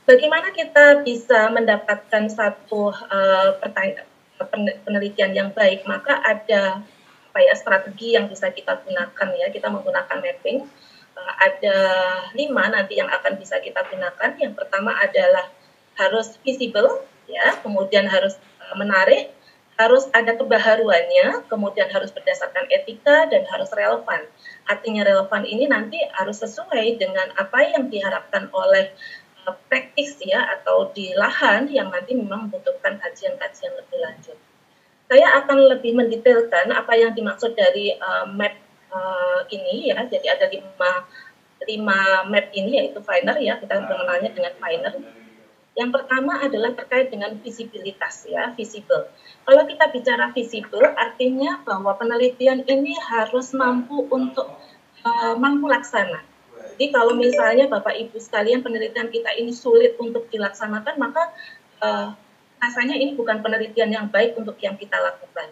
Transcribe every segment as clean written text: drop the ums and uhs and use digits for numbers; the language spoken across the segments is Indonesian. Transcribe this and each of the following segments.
Bagaimana kita bisa mendapatkan satu penelitian yang baik? Maka ada strategi yang bisa kita gunakan ya. Kita menggunakan mapping. Ada 5 nanti yang akan bisa kita gunakan. Yang pertama adalah harus visible ya, kemudian harus menarik, harus ada kebaharuannya, kemudian harus berdasarkan etika dan harus relevan. Artinya relevan ini nanti harus sesuai dengan apa yang diharapkan oleh praktis ya atau di lahan yang nanti memang membutuhkan kajian-kajian lebih lanjut. Saya akan lebih mendetailkan apa yang dimaksud dari map ini ya. Jadi ada 5 map ini yaitu Finder ya, kita mengenalnya dengan Finder. Yang pertama adalah terkait dengan visibilitas ya, visible. Kalau kita bicara visible artinya bahwa penelitian ini harus mampu untuk mampu laksana. Jadi kalau misalnya Bapak Ibu sekalian penelitian kita ini sulit untuk dilaksanakan, maka rasanya ini bukan penelitian yang baik untuk yang kita lakukan.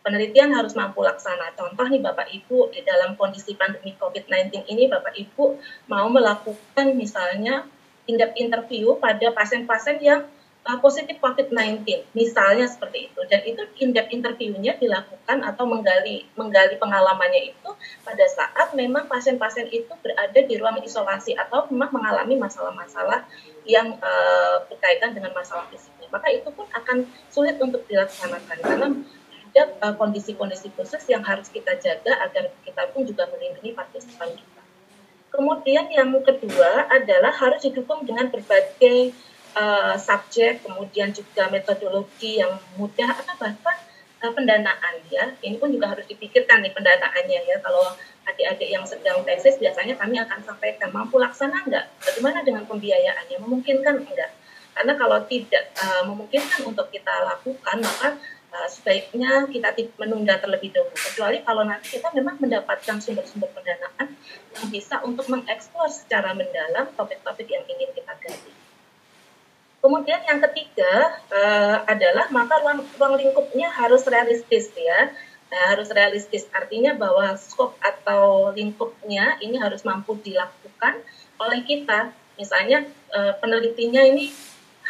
Penelitian harus mampu laksana. Contoh nih Bapak Ibu, di dalam kondisi pandemi COVID-19 ini Bapak Ibu mau melakukan misalnya in-depth interview pada pasien-pasien yang positif COVID-19, misalnya seperti itu. Dan itu in-depth interview-nya dilakukan atau menggali pengalamannya itu pada saat memang pasien-pasien itu berada di ruang isolasi atau memang mengalami masalah-masalah yang berkaitan dengan masalah fisiknya. Maka itu pun akan sulit untuk dilaksanakan karena ada kondisi-kondisi khusus yang harus kita jaga agar kita pun juga melindungi partisipan kita. Kemudian yang kedua adalah harus didukung dengan berbagai subjek, kemudian juga metodologi yang mudah atau bahkan pendanaan ya. Ini pun juga harus dipikirkan nih pendanaannya ya. Kalau adik-adik yang sedang tesis biasanya kami akan sampaikan mampu laksana enggak? Bagaimana dengan pembiayaannya? Memungkinkan enggak? Karena kalau tidak memungkinkan untuk kita lakukan maka sebaiknya kita menunda terlebih dahulu. Kecuali kalau nanti kita memang mendapatkan sumber-sumber pendanaan yang bisa untuk mengeksplor secara mendalam topik-topik yang ingin kita gali. Kemudian yang ketiga adalah maka ruang lingkupnya harus realistis ya. Harus realistis artinya bahwa skop atau lingkupnya ini harus mampu dilakukan oleh kita. Misalnya penelitinya ini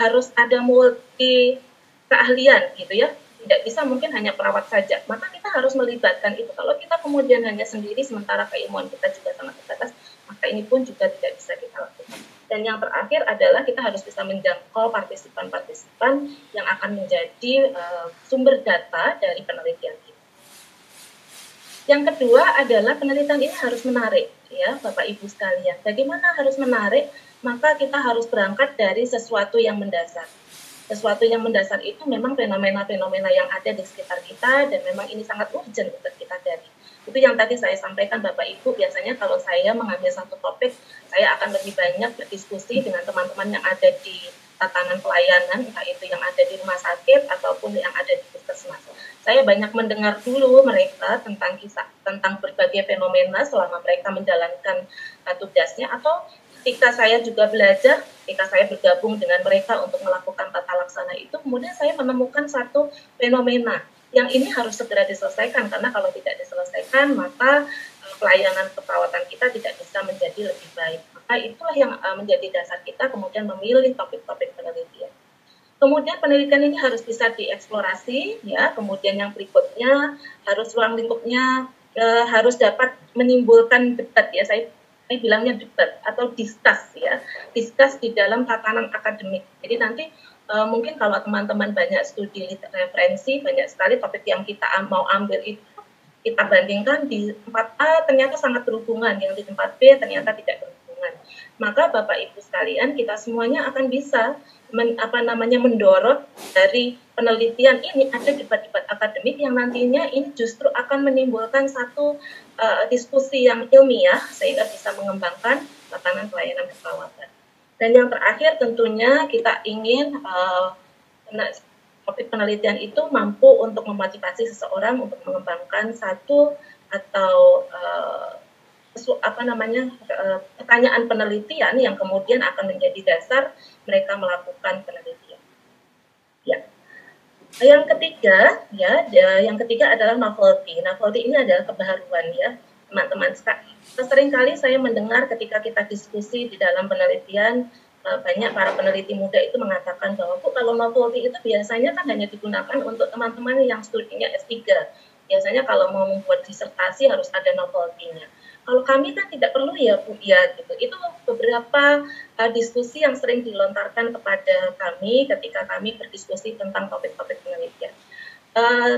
harus ada multi keahlian gitu ya. Tidak bisa mungkin hanya perawat saja. Maka kita harus melibatkan itu. Kalau kita kemudian hanya sendiri sementara keilmuan kita juga sangat terbatas, maka ini pun juga tidak bisa kita lakukan. Dan yang terakhir adalah kita harus bisa menjangkau partisipan-partisipan yang akan menjadi sumber data dari penelitian kita. Yang kedua adalah penelitian ini harus menarik, ya Bapak Ibu sekalian. Bagaimana harus menarik? Maka kita harus berangkat dari sesuatu yang mendasar. Sesuatu yang mendasar itu memang fenomena-fenomena yang ada di sekitar kita dan memang ini sangat urgent untuk kita gali. Itu yang tadi saya sampaikan Bapak Ibu, biasanya kalau saya mengambil satu topik, saya akan lebih banyak berdiskusi dengan teman-teman yang ada di tatanan pelayanan, entah itu yang ada di rumah sakit ataupun yang ada di puskesmas. Saya banyak mendengar dulu mereka tentang berbagai fenomena selama mereka menjalankan tugasnya, atau ketika saya juga belajar, ketika saya bergabung dengan mereka untuk melakukan tata laksana itu, kemudian saya menemukan satu fenomena yang ini harus segera diselesaikan, karena kalau tidak diselesaikan maka pelayanan keperawatan kita tidak bisa menjadi lebih baik. Maka itulah yang menjadi dasar kita kemudian memilih topik-topik penelitian. Kemudian penelitian ini harus bisa dieksplorasi, ya. Kemudian yang berikutnya harus ruang lingkupnya harus dapat menimbulkan debat, ya. Saya bilangnya debat atau diskus, ya. Diskus di dalam tatanan akademik. Jadi nanti mungkin kalau teman-teman banyak studi referensi, banyak sekali topik yang kita mau ambil itu kita bandingkan di tempat A ternyata sangat berhubungan, yang di tempat B ternyata tidak berhubungan. Maka Bapak Ibu sekalian, kita semuanya akan bisa mendorong dari penelitian ini ada debat-debat akademik yang nantinya ini justru akan menimbulkan satu diskusi yang ilmiah sehingga bisa mengembangkan tatanan pelayanan keperawatan. Dan yang terakhir tentunya kita ingin topik penelitian itu mampu untuk memotivasi seseorang untuk mengembangkan satu atau pertanyaan penelitian yang kemudian akan menjadi dasar mereka melakukan penelitian. Ya. Yang ketiga adalah novelty. Novelty ini adalah kebaharuan ya, teman-teman. Seringkali saya mendengar ketika kita diskusi di dalam penelitian banyak para peneliti muda itu mengatakan bahwa Bu, kalau novelty itu biasanya kan hanya digunakan untuk teman-teman yang studinya S3. Biasanya kalau mau membuat disertasi harus ada novelty-nya. Kalau kami kan tidak perlu ya Bu ya gitu. Itu beberapa diskusi yang sering dilontarkan kepada kami ketika kami berdiskusi tentang topik-topik penelitian.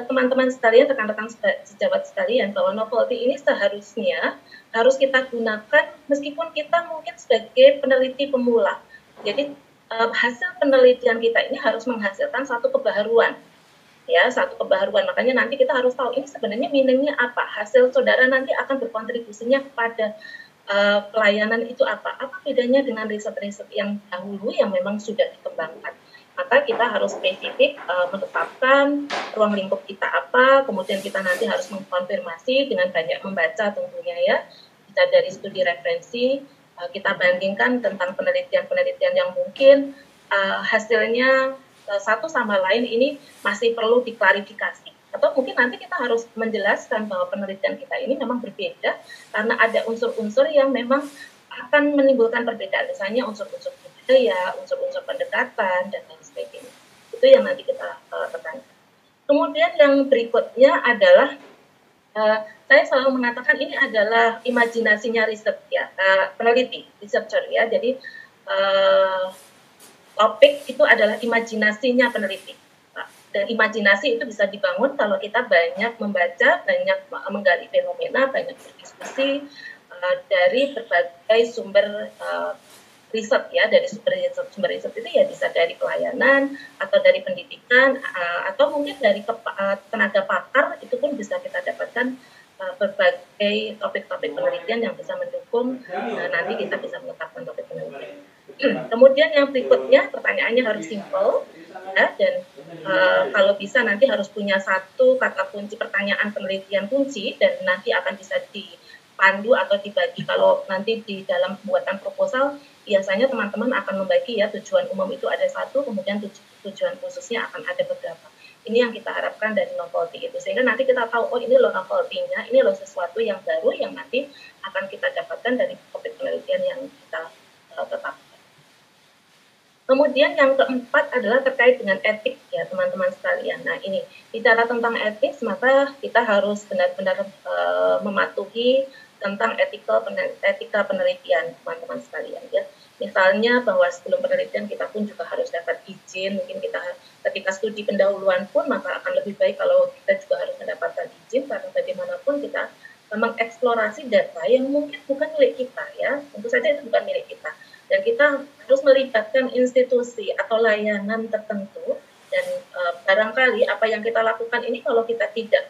Teman-teman sekalian, rekan-rekan sejawat sekalian, bahwa novelty ini seharusnya harus kita gunakan meskipun kita mungkin sebagai peneliti pemula. Jadi hasil penelitian kita ini harus menghasilkan satu kebaharuan, ya, satu kebaharuan. Makanya nanti kita harus tahu ini sebenarnya meaningnya apa. Hasil saudara nanti akan berkontribusinya kepada pelayanan itu apa bedanya dengan riset-riset yang dahulu yang memang sudah dikembangkan. Maka kita harus spesifik menetapkan ruang lingkup kita apa, kemudian kita nanti harus mengkonfirmasi dengan banyak membaca tentunya ya. Kita dari studi referensi, kita bandingkan tentang penelitian-penelitian yang mungkin hasilnya satu sama lain ini masih perlu diklarifikasi. Atau mungkin nanti kita harus menjelaskan bahwa penelitian kita ini memang berbeda karena ada unsur-unsur yang memang akan menimbulkan perbedaan, misalnya unsur-unsur budaya, unsur-unsur pendekatan, dan lain sebagainya. Itu yang nanti kita tekankan. Kemudian yang berikutnya adalah saya selalu mengatakan ini adalah imajinasinya riset ya, peneliti, researcher ya. Jadi topik itu adalah imajinasinya peneliti. Dan imajinasi itu bisa dibangun kalau kita banyak membaca, banyak menggali fenomena, banyak berdiskusi dari berbagai sumber riset ya, dari sumber riset itu ya bisa dari pelayanan atau dari pendidikan atau mungkin dari tenaga pakar, itu pun bisa kita dapatkan berbagai topik-topik penelitian yang bisa mendukung nanti kita bisa menetapkan topik penelitian. Kemudian yang berikutnya pertanyaannya harus simple ya, dan kalau bisa nanti harus punya satu kata kunci pertanyaan penelitian kunci dan nanti akan bisa dipandu atau dibagi. Kalau nanti di dalam pembuatan proposal biasanya teman-teman akan membagi ya, tujuan umum itu ada satu, kemudian tujuan khususnya akan ada beberapa. Ini yang kita harapkan dari novelty itu, sehingga nanti kita tahu, oh ini loh novelty-nya, ini loh sesuatu yang baru yang nanti akan kita dapatkan dari topik penelitian yang kita tetapkan. Kemudian yang keempat adalah terkait dengan etik ya teman-teman sekalian. Nah ini bicara tentang etik, maka kita harus benar-benar mematuhi tentang etika penelitian teman-teman sekalian ya. Misalnya bahwa sebelum penelitian kita pun juga harus dapat izin, mungkin kita ketika studi pendahuluan pun maka akan lebih baik kalau kita juga harus mendapatkan izin karena bagaimanapun kita mengeksplorasi data yang mungkin bukan milik kita ya, tentu saja itu bukan milik kita. Dan kita harus melibatkan institusi atau layanan tertentu dan barangkali apa yang kita lakukan ini kalau kita tidak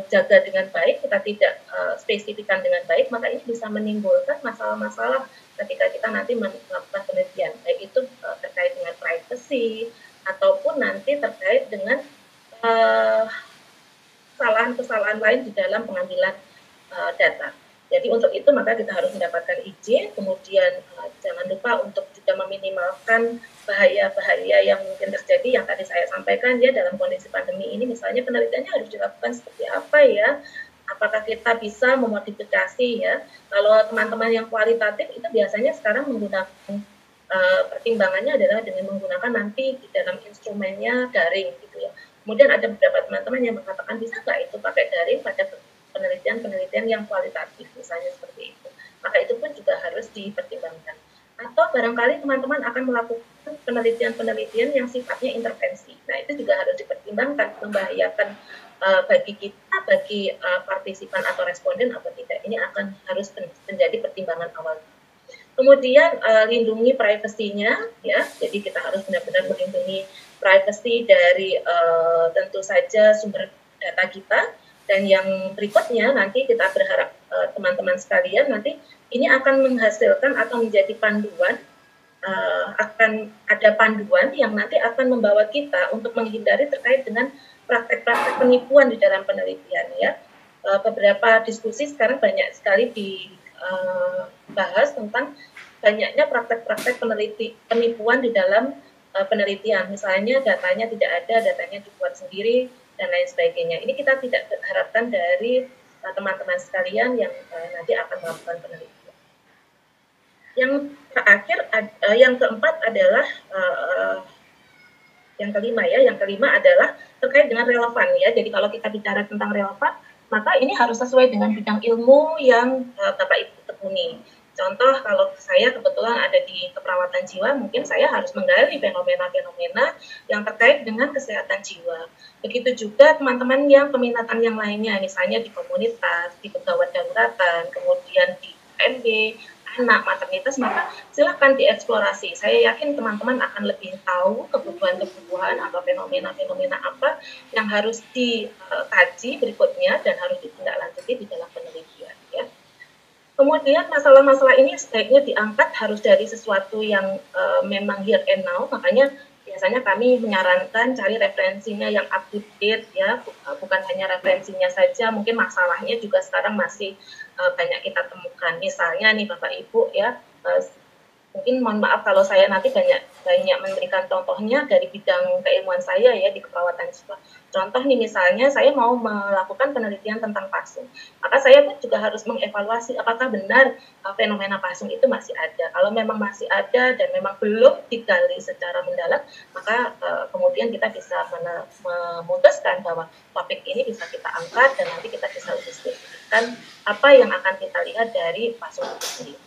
jaga dengan baik, kita tidak spesifikkan dengan baik, maka ini bisa menimbulkan masalah-masalah ketika kita nanti melakukan penelitian, baik itu terkait dengan privacy ataupun nanti terkait dengan kesalahan-kesalahan lain di dalam pengambilan data. Jadi untuk itu maka kita harus mendapatkan izin, kemudian jangan lupa untuk juga meminimalkan bahaya-bahaya yang mungkin terjadi yang tadi saya sampaikan ya dalam kondisi pandemi ini, misalnya penelitiannya harus dilakukan seperti apa ya, apakah kita bisa memodifikasi ya, kalau teman-teman yang kualitatif itu biasanya sekarang menggunakan pertimbangannya adalah dengan menggunakan nanti di dalam instrumennya daring gitu ya. Kemudian ada beberapa teman-teman yang mengatakan bisa nggak itu pakai daring pada penelitian-penelitian yang kualitatif, misalnya seperti itu. Maka itu pun juga harus dipertimbangkan. Atau barangkali teman-teman akan melakukan penelitian-penelitian yang sifatnya intervensi. Nah, itu juga harus dipertimbangkan, membahayakan bagi kita, bagi partisipan atau responden atau tidak. Ini akan harus menjadi pertimbangan awal. Kemudian lindungi privasinya, ya. Jadi kita harus benar-benar melindungi privasi dari tentu saja sumber data kita. Dan yang berikutnya nanti kita berharap teman-teman sekalian nanti ini akan menghasilkan atau menjadi panduan, akan ada panduan yang nanti akan membawa kita untuk menghindari terkait dengan praktek-praktek penipuan di dalam penelitian ya. Beberapa diskusi sekarang banyak sekali dibahas tentang banyaknya praktek-praktek penipuan di dalam penelitian. Misalnya datanya tidak ada, datanya dibuat sendiri, dan lain sebagainya. Ini kita tidak harapkan dari teman-teman sekalian yang nanti akan melakukan penelitian. Yang terakhir Yang keempat adalah yang kelima adalah terkait dengan relevan ya. Jadi kalau kita bicara tentang relevan, maka ini harus sesuai dengan bidang ilmu yang Bapak Ibu tekuni. Contoh kalau saya kebetulan ada di keperawatan jiwa, mungkin saya harus menggali fenomena-fenomena yang terkait dengan kesehatan jiwa. Begitu juga teman-teman yang peminatan yang lainnya, misalnya di komunitas, di pegawai daruratan, kemudian di PMB, anak, maternitas, maka silahkan dieksplorasi. Saya yakin teman-teman akan lebih tahu kebutuhan-kebutuhan atau fenomena-fenomena apa yang harus dikaji berikutnya dan harus ditindaklanjuti di dalam penelitian. Ya. Kemudian masalah-masalah ini sebaiknya diangkat harus dari sesuatu yang memang here and now, makanya biasanya kami menyarankan cari referensinya yang up to date ya, bukan hanya referensinya saja, mungkin masalahnya juga sekarang masih banyak kita temukan. Misalnya nih Bapak Ibu ya, mungkin mohon maaf kalau saya nanti banyak memberikan contohnya dari bidang keilmuan saya ya di keperawatan jiwa. Contoh nih misalnya saya mau melakukan penelitian tentang pasung, maka saya pun juga harus mengevaluasi apakah benar fenomena pasung itu masih ada. Kalau memang masih ada dan memang belum digali secara mendalam, maka kemudian kita bisa memutuskan bahwa topik ini bisa kita angkat dan nanti kita bisa diskusikan apa yang akan kita lihat dari pasung itu sendiri.